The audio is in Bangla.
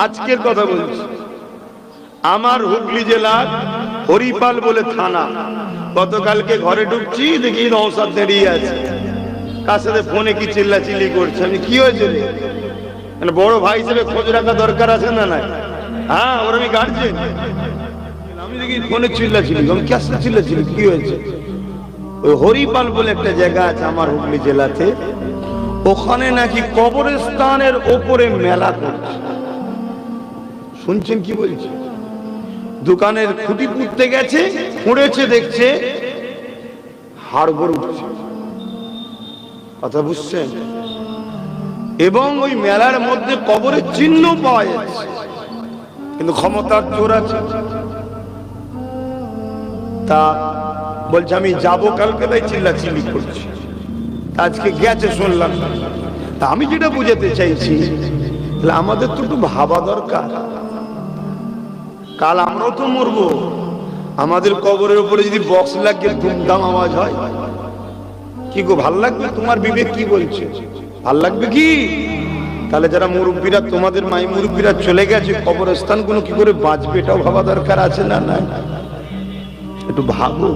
আজকের কথা বলছি, আমার হুগলি জেলার হরিপাল বলে থানা, গতকালকে ঘরে ঢুকছি, দেখি নওশাদ দাঁড়িয়ে আছে, কার সাথে ফোনে কি চিল্লাচিল্লি করছে। আমি কি হয়েছে রে, মানে বড় ভাই হিসেবে খোঁজ রাখা দরকার আছে না? নাই, হ্যাঁ, ওর আমি গার্জেন। আমি দেখি ফোনে চিল্লাচিল্লি, আমি কি আসলে চিল্লাচিল্লি, কি হয়েছে? ওই হরিপাল বলে একটা জায়গা আছে আমার হুগলি জেলাতে, ওখানে নাকি কবরস্থানের ওপরে মেলা করছে। শুনছেন কি বলছে? দোকানের খুঁটি পুঁততে গেছে, খুঁড়েছে, দেখছে হাড়গোড় উঠছে। কথা বুঝছেন? এবং ওই মেলার মধ্যে কবরের চিহ্ন পাওয়া যাচ্ছে, কিন্তু ক্ষমতার জোর আছে। তা বলছে আমি যাবো কালকে, তাই চিল্লাচিল্লি করছি। আজকে গেছে শুনলাম। তা আমি যেটা বুঝাতে চাইছি, আমাদের তো একটু ভাবা দরকার, কাল আমরাও তো মরবো। আমাদের কবরের উপরে যদি বক্স লাগিয়ে ধুমধাম আওয়াজ হয়, কি গো, ভাল লাগবে? তোমার বিবেক কি বলছে? ভাল লাগবে কি? তাহলে যারা মুরব্বীরা, তোমাদের মাই মুরব্বীরা চলে গেছে, কবরস্থানগুলো কি করে বাঁচবে, এটাও ভাবা দরকার আছে না? না, একটু ভাবো।